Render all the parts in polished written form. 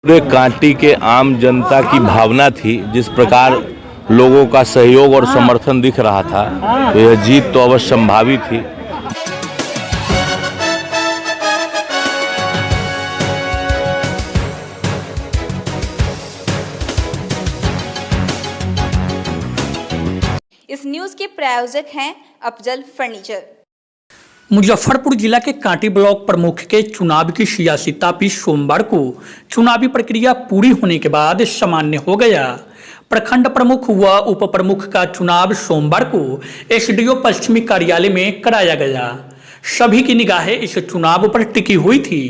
पूरे कांटी के आम जनता की भावना थी, जिस प्रकार लोगों का सहयोग और समर्थन दिख रहा था, तो यह जीत तो अवश्य संभावित थी। इस न्यूज के प्रायोजक हैं अफजल फर्नीचर। मुजफ्फरपुर जिला के कांटी ब्लॉक प्रमुख के चुनाव की सियासी तापी सोमवार को चुनावी प्रक्रिया पूरी होने के बाद सामान्य हो गया। प्रखंड प्रमुख व उप प्रमुख का चुनाव सोमवार को एसडीओ पश्चिमी कार्यालय में कराया गया। सभी की निगाहें इस चुनाव पर टिकी हुई थी।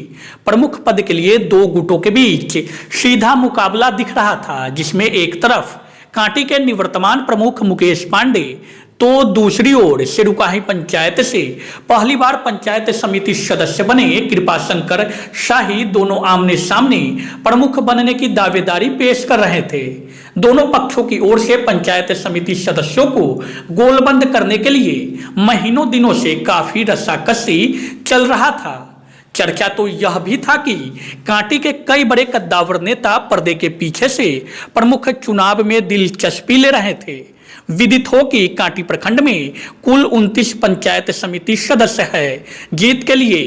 प्रमुख पद के लिए दो गुटों के बीच सीधा मुकाबला दिख रहा था, जिसमें एक तरफ कांटी के निवर्तमान प्रमुख मुकेश पांडे तो दूसरी ओर सिरुकाही पंचायत से पहली बार पंचायत समिति सदस्य बने कृपाशंकर शाही दोनों आमने सामने प्रमुख बनने की दावेदारी पेश कर रहे थे। दोनों पक्षों की ओर से पंचायत समिति सदस्यों को गोलबंद करने के लिए महीनों दिनों से काफी रस्साकसी चल रहा था। चर्चा तो यह भी था कि कांटी के कई बड़े कद्दावर नेता पर्दे के पीछे से प्रमुख चुनाव में दिलचस्पी ले रहे थे। विदित हो कि कांटी प्रखंड में कुल 29 पंचायत समिति सदस्य है। जीत के लिए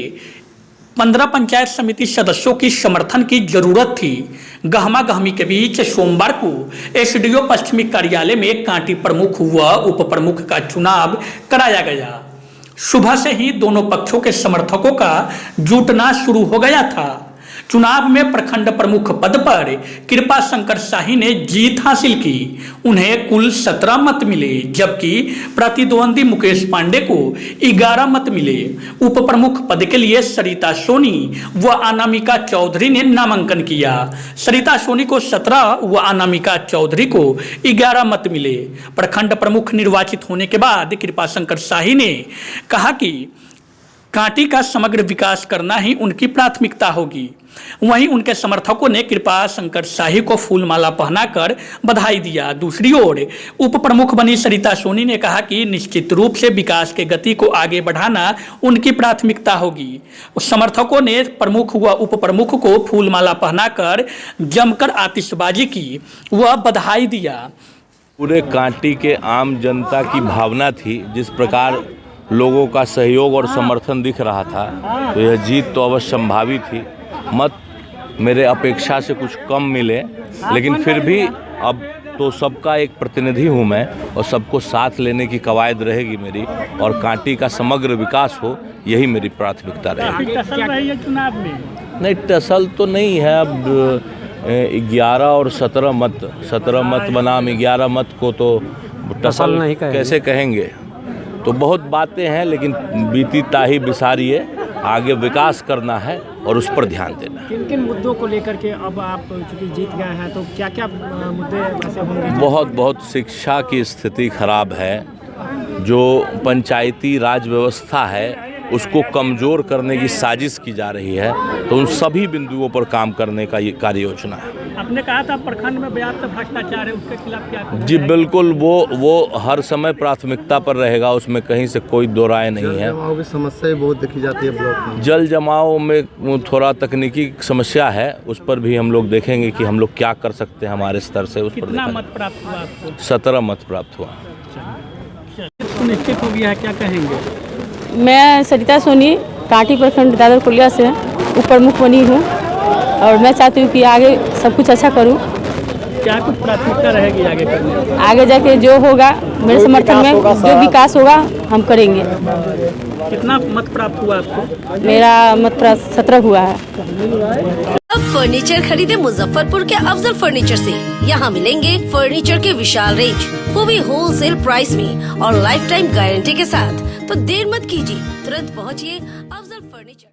15 पंचायत समिति सदस्यों की समर्थन की जरूरत थी। गहमा गहमी के बीच सोमवार को एसडीओ पश्चिमी कार्यालय में कांटी प्रमुख व उप प्रमुख का चुनाव कराया गया। सुबह से ही दोनों पक्षों के समर्थकों का जुटना शुरू हो गया था। चुनाव में प्रखंड प्रमुख पद पर कृपाशंकर शाही ने जीत हासिल की। उन्हें कुल 17 मत मिले, जबकि प्रतिद्वंदी मुकेश पांडे को 11 मत मिले। उप प्रमुख पद के लिए सरिता सोनी व अनामिका चौधरी ने नामांकन किया। सरिता सोनी को 17 व अनामिका चौधरी को 11 मत मिले। प्रखंड प्रमुख निर्वाचित होने के बाद कृपाशंकर शाही ने कहा कि कांटी का समग्र विकास करना ही उनकी प्राथमिकता होगी। वहीं उनके समर्थकों ने कृपाशंकर शाही को फूलमाला पहनाकर बधाई दिया। दूसरी ओर उप प्रमुख बनी सरिता सोनी ने कहा कि निश्चित रूप से विकास के गति को आगे बढ़ाना उनकी प्राथमिकता होगी। समर्थकों ने प्रमुख व उप प्रमुख को फूलमाला पहनाकर जमकर आतिशबाजी की व बधाई दिया। पूरे कांटी के आम जनता की भावना थी, जिस प्रकार लोगों का सहयोग और समर्थन दिख रहा था, तो यह जीत तो अवश्य संभावित थी। मत मेरे अपेक्षा से कुछ कम मिले, लेकिन फिर भी अब तो सबका एक प्रतिनिधि हूँ मैं, और सबको साथ लेने की कवायद रहेगी मेरी, और कांटी का समग्र विकास हो, यही मेरी प्राथमिकता रहेगी। चुनाव में नहीं, टसल तो नहीं है। अब 11 और 17 मत बनाम 11 मत को तो टसल नहीं कैसे कहेंगे। तो बहुत बातें हैं, लेकिन बीती ताही बिसारिए, आगे विकास करना है और उस पर ध्यान देना है। किन किन मुद्दों को लेकर के अब आप चूंकि जीत गए हैं, तो क्या क्या मुद्दे ऐसे होंगे? बहुत शिक्षा की स्थिति खराब है। जो पंचायती राज व्यवस्था है उसको कमज़ोर करने की साजिश की जा रही है, तो उन सभी बिंदुओं पर काम करने का ये कार्य योजना है। आपने कहा था प्रखंड में व्याप्त भ्रष्टाचार है, उसके खिलाफ क्या करेंगे? जी बिल्कुल, वो हर समय प्राथमिकता पर रहेगा, उसमें कहीं से कोई दो राय नहीं है। जल जमाव की समस्या बहुत देखी जाती है ब्लॉक में। जल जमाव में थोड़ा तकनीकी समस्या है, उस पर भी हम लोग देखेंगे कि हम लोग क्या कर सकते हैं हमारे स्तर से। उस पर कितना मत प्राप्त हुआ आपको? 17 मत प्राप्त हुआ। निश्चित हो गया है, क्या कहेंगे? मैं सरिता सोनी कांटी प्रखंड दादर पुलिया से उप प्रमुख बनी हूँ, और मैं चाहती हूँ कि आगे सब कुछ अच्छा करूँ। क्या कुछ प्राथमिकता रहेगी आगे करने? आगे जाके जो होगा मेरे समर्थन में, जो विकास होगा हम करेंगे। कितना मत प्राप्त हुआ आपको? मेरा मत 17 हुआ है। अब फर्नीचर खरीदे मुजफ्फरपुर के अफजल फर्नीचर से। यहाँ मिलेंगे फर्नीचर के विशाल रेंज, वो भी होलसेल प्राइस में और लाइफ टाइम गारंटी के साथ। तो देर मत कीजिए, तुरंत पहुँचिए अफजल फर्नीचर।